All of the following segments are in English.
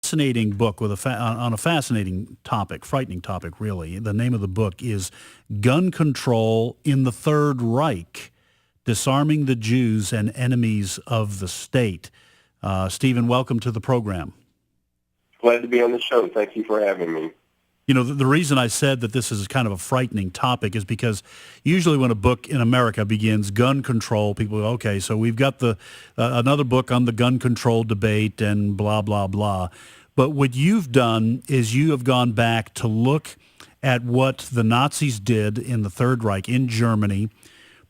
fascinating book with on a fascinating topic, frightening topic, really. The name of the book is Gun Control in the Third Reich, Disarming the Jews and Enemies of the State. Stephen, welcome to the program. Glad to be on the show. Thank you for having me. You know, the reason I said that this is kind of a frightening topic is because usually when a book in America begins gun control, people go, okay, so we've got the another book on the gun control debate and blah, blah, blah. But what you've done is you have gone back to look at what the Nazis did in the Third Reich in Germany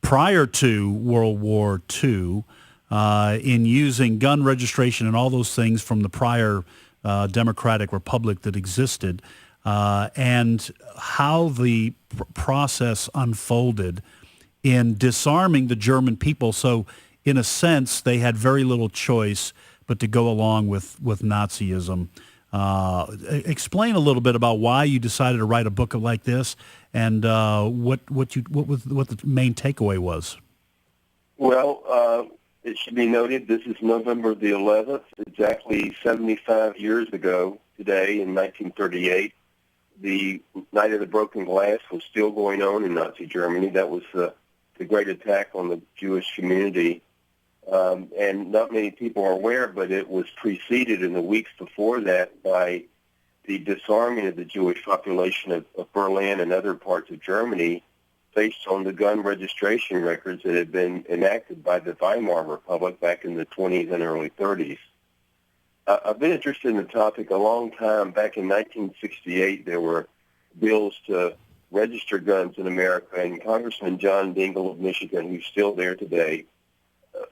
prior to World War II in using gun registration and all those things from the prior democratic republic that existed. And how the process unfolded in disarming the German people. So in a sense, they had very little choice but to go along with Nazism. Explain a little bit about why you decided to write a book like this and what the main takeaway was. Well, it should be noted this is November the 11th, exactly 75 years ago today in 1938. The Night of the Broken Glass was still going on in Nazi Germany. That was the great attack on the Jewish community. And not many people are aware, but it was preceded in the weeks before that by the disarming of the Jewish population of Berlin and other parts of Germany based on the gun registration records that had been enacted by the Weimar Republic back in the 20s and early 30s. I've been interested in the topic a long time. Back in 1968, there were bills to register guns in America, and Congressman John Dingell of Michigan, who's still there today,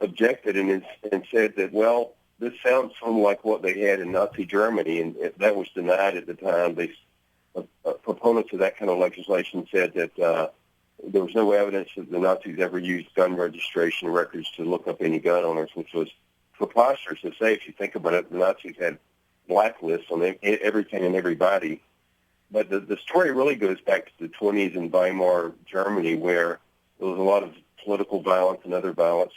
objected and said that, well, this sounds something like what they had in Nazi Germany, and that was denied at the time. Proponents of that kind of legislation said that there was no evidence that the Nazis ever used gun registration records to look up any gun owners, which was preposterous to say. If you think about it, the Nazis had blacklists on everything and everybody. But the story really goes back to the 20s in Weimar Germany, where there was a lot of political violence and other violence.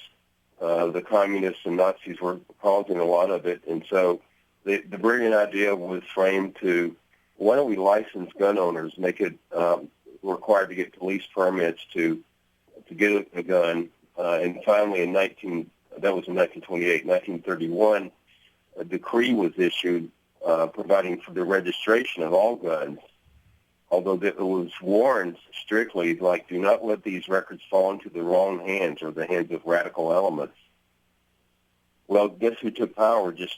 The communists and Nazis were causing a lot of it. And so the brilliant idea was framed to, why don't we license gun owners, make it required to get police permits to get a gun. And finally, that was in 1928. 1931, a decree was issued providing for the registration of all guns, although it was warned strictly, like, do not let these records fall into the wrong hands or the hands of radical elements. Well, guess who took power just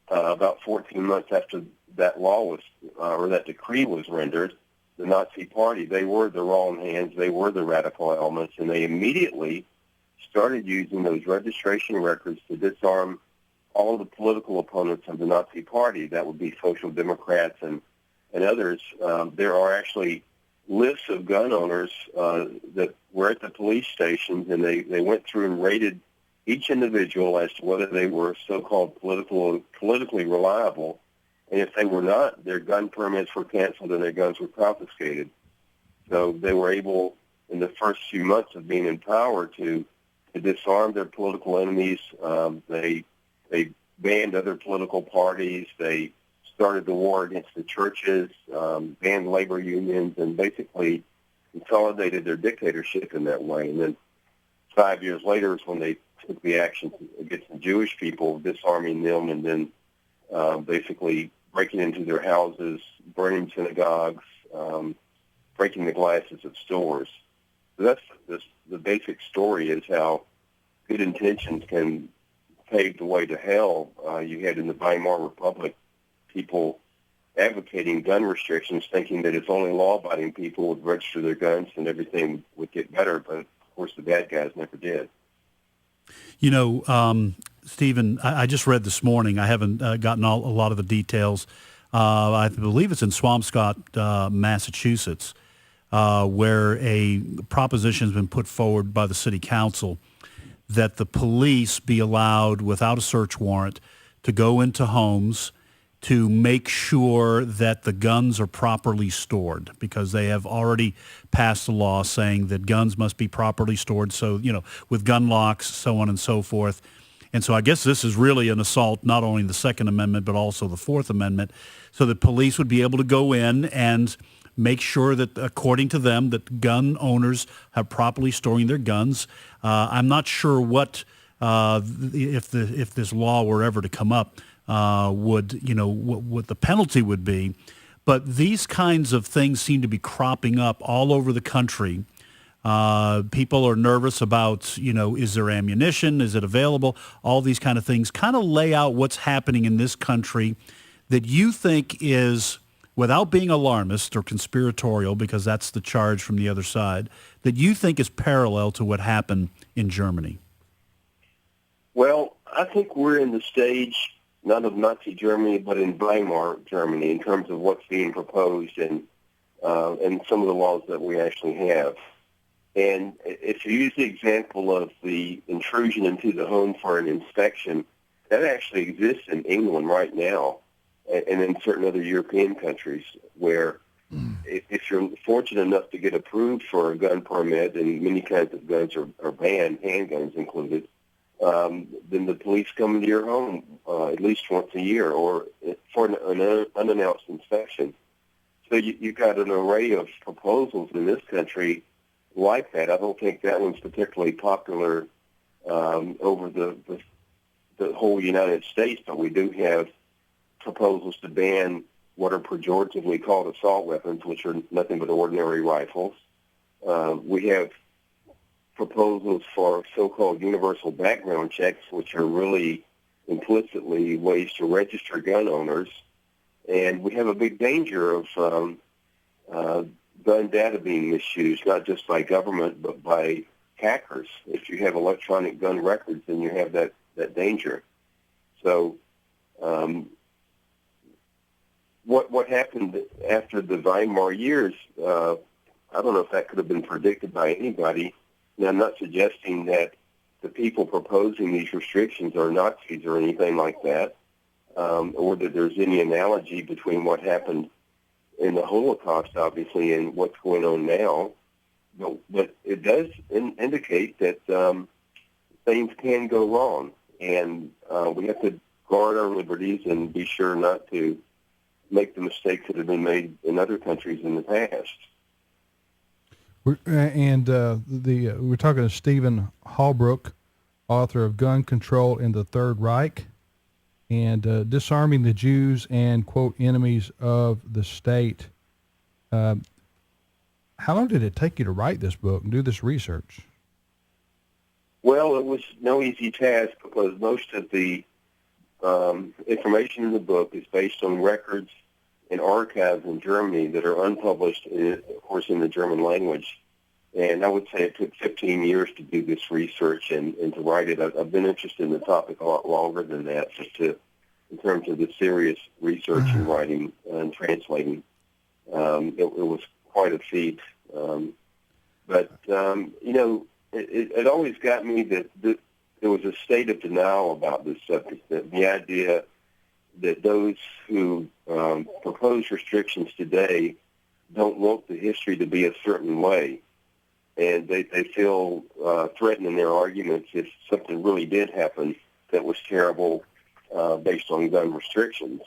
about 14 months after that law was, or that decree was rendered? The Nazi Party. They were the wrong hands. They were the radical elements, and they immediately started using those registration records to disarm all the political opponents of the Nazi Party. That would be Social Democrats and others. There are actually lists of gun owners that were at the police stations, and they went through and rated each individual as to whether they were so-called politically reliable. And if they were not, their gun permits were canceled and their guns were confiscated. So they were able, in the first few months of being in power, to disarm their political enemies. They banned other political parties. They started the war against the churches, banned labor unions, and basically consolidated their dictatorship in that way. And then 5 years later is when they took the action against the Jewish people, disarming them, and then basically breaking into their houses, burning synagogues, breaking the glasses of stores. So that's the basic story, is how good intentions can pave the way to hell. You had in the Weimar Republic people advocating gun restrictions, thinking that if only law-abiding people would register their guns and everything would get better. But, of course, the bad guys never did. You know, Stephen, I just read this morning. I haven't gotten a lot of the details. I believe it's in Swampscott, Massachusetts, where a proposition has been put forward by the city council that the police be allowed, without a search warrant, to go into homes to make sure that the guns are properly stored, because they have already passed a law saying that guns must be properly stored. So, you know, with gun locks, so on and so forth. And so I guess this is really an assault, not only the Second Amendment, but also the Fourth Amendment, so that police would be able to go in and make sure that, according to them, that gun owners are properly storing their guns. I'm not sure what, if this law were ever to come up, what the penalty would be. But these kinds of things seem to be cropping up all over the country. People are nervous about, is there ammunition? Is it available? All these kind of things. Kind of lay out what's happening in this country that you think is, without being alarmist or conspiratorial, because that's the charge from the other side, that you think is parallel to what happened in Germany. Well, I think we're in the stage, not of Nazi Germany, but in Weimar Germany, in terms of what's being proposed and some of the laws that we actually have. And if you use the example of the intrusion into the home for an inspection, that actually exists in England right now and in certain other European countries where if you're fortunate enough to get approved for a gun permit, and many kinds of guns are banned, handguns included, then the police come into your home at least once a year or for an unannounced inspection. So you've got an array of proposals in this country like that. I don't think that one's particularly popular over the whole United States, but we do have proposals to ban what are pejoratively called assault weapons, which are nothing but ordinary rifles. We have proposals for so-called universal background checks, which are really implicitly ways to register gun owners. And we have a big danger of gun data being misused, not just by government, but by hackers. If you have electronic gun records, then you have that danger. So what happened after the Weimar years, I don't know if that could have been predicted by anybody. And I'm not suggesting that the people proposing these restrictions are Nazis or anything like that, or that there's any analogy between what happened in the Holocaust, obviously, and what's going on now. But it does indicate that things can go wrong, and we have to guard our liberties and be sure not to make the mistakes that have been made in other countries in the past. We're talking to Stephen Halbrook, author of Gun Control in the Third Reich and Disarming the Jews and, quote, Enemies of the State. How long did it take you to write this book and do this research? Well, it was no easy task because most of the information in the book is based on records and archives in Germany that are unpublished, of course, in the German language. And I would say it took 15 years to do this research and to write it. I've been interested in the topic a lot longer than that, in terms of the serious research and writing and translating. It was quite a feat. It always got me that there was a state of denial about this subject, that the idea that those who propose restrictions today don't want the history to be a certain way. And they feel threatened in their arguments if something really did happen that was terrible based on gun restrictions.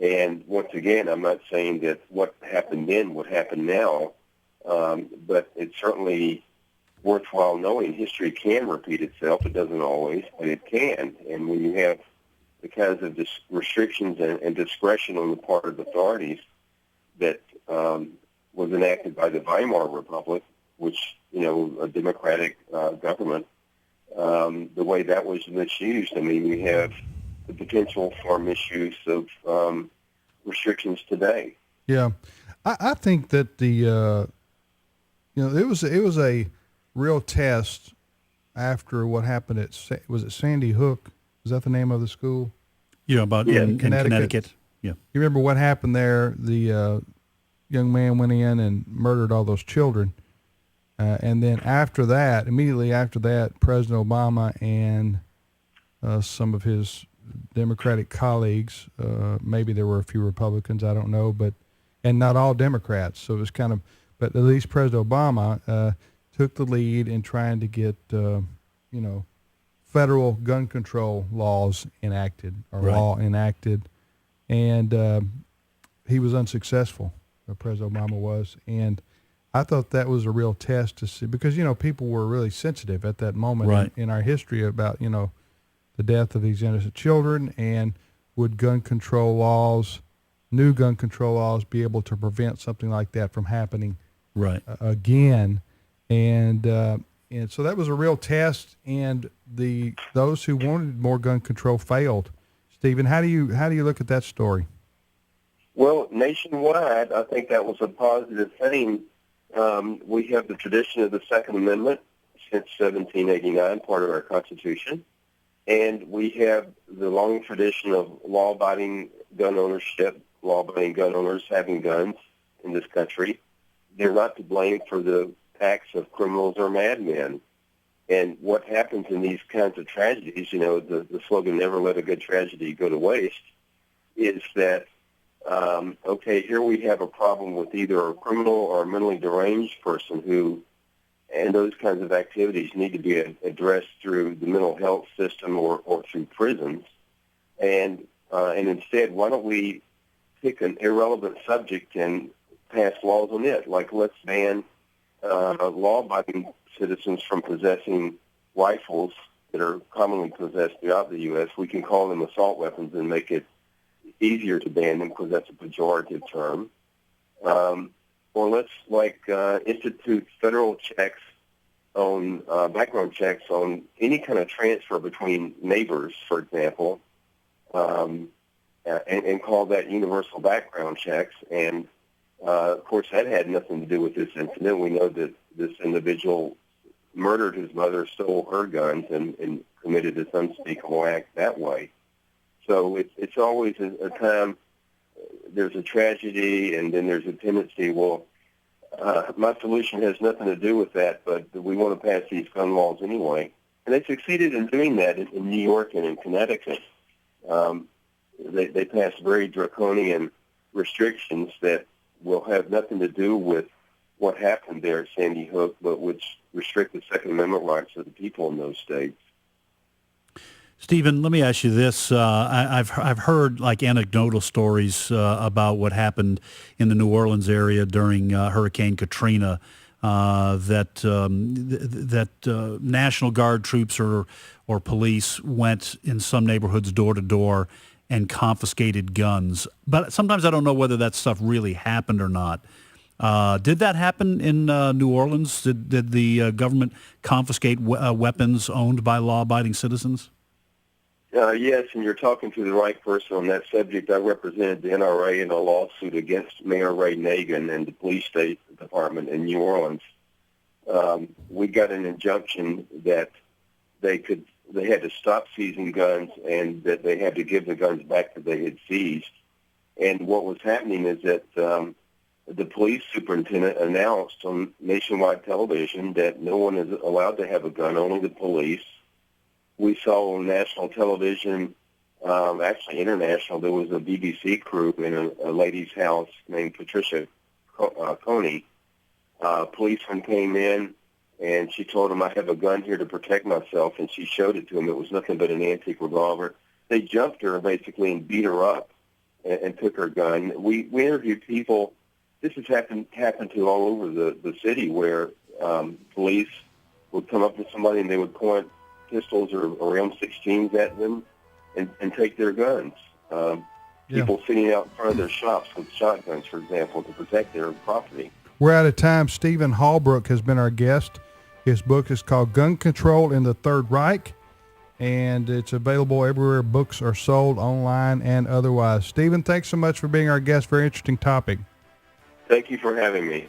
And once again, I'm not saying that what happened then would happen now, but it's certainly worthwhile knowing history can repeat itself. It doesn't always, but it can. And when you have the kinds of restrictions and discretion on the part of authorities that was enacted by the Weimar Republic, which, a democratic government, the way that was misused, we have the potential for misuse of restrictions today. Yeah. I think that it was a real test after what happened was it Sandy Hook? Is that the name of the school? Yeah, in Connecticut. Yeah. You remember what happened there? The young man went in and murdered all those children. And then immediately after that, President Obama and some of his Democratic colleagues, maybe there were a few Republicans, I don't know, and not all Democrats. So it was but at least President Obama took the lead in trying to get, federal gun control laws enacted, or Right. law enacted, and he was unsuccessful. President Obama was, and I thought that was a real test to see, because people were really sensitive at that moment Right. in our history about the death of these innocent children, and would new gun control laws, be able to prevent something like that from happening Right. again, and so that was a real test, and those who wanted more gun control failed. Stephen, how do you look at that story? Well, nationwide, I think that was a positive thing. We have the tradition of the Second Amendment since 1789, part of our Constitution, and we have the long tradition of law-abiding gun ownership, law-abiding gun owners having guns in this country. They're not to blame for the acts of criminals or madmen. And what happens in these kinds of tragedies, the slogan, never let a good tragedy go to waste, is that okay, here we have a problem with either a criminal or a mentally deranged person and those kinds of activities need to be addressed through the mental health system or through prisons. And instead, why don't we pick an irrelevant subject and pass laws on it? Like, let's ban law-abiding citizens from possessing rifles that are commonly possessed throughout the U.S. We can call them assault weapons and make it easier to ban them because that's a pejorative term. Or let's institute federal checks on background checks on any kind of transfer between neighbors, for example, and call that universal background checks. And of course, that had nothing to do with this incident. We know that this individual murdered his mother, stole her guns, and committed this unspeakable act that way. So it's always a time there's a tragedy, and then there's a tendency, my solution has nothing to do with that, but we want to pass these gun laws anyway. And they succeeded in doing that in New York and in Connecticut. They passed very draconian restrictions that will have nothing to do with what happened there at Sandy Hook, but which restrict the Second Amendment rights of the people in those states. Stephen, let me ask you this. I've heard like anecdotal stories about what happened in the New Orleans area during Hurricane Katrina, that National Guard troops or police went in some neighborhoods door to door and confiscated guns. But sometimes I don't know whether that stuff really happened or not. Did that happen in New Orleans? Did the government confiscate weapons owned by law-abiding citizens? Yes, and you're talking to the right person on that subject. I represented the NRA in a lawsuit against Mayor Ray Nagin and the police state department in New Orleans. We got an injunction that they had to stop seizing guns and that they had to give the guns back that they had seized. And what was happening is that the police superintendent announced on nationwide television that no one is allowed to have a gun, only the police. We saw on national television, actually international, there was a BBC crew in a lady's house named Patricia Coney. Policeman came in, and she told him, I have a gun here to protect myself, and she showed it to him. It was nothing but an antique revolver. They jumped her, basically, and beat her up and took her gun. We interviewed people. This has happened to all over the city where police would come up to somebody and they would point pistols or M16s at them and take their guns. People sitting out in front of their shops with shotguns, for example, to protect their property. We're out of time. Stephen Halbrook has been our guest. His book is called Gun Control in the Third Reich, and it's available everywhere books are sold, online and otherwise. Stephen, thanks so much for being our guest. Very interesting topic. Thank you for having me.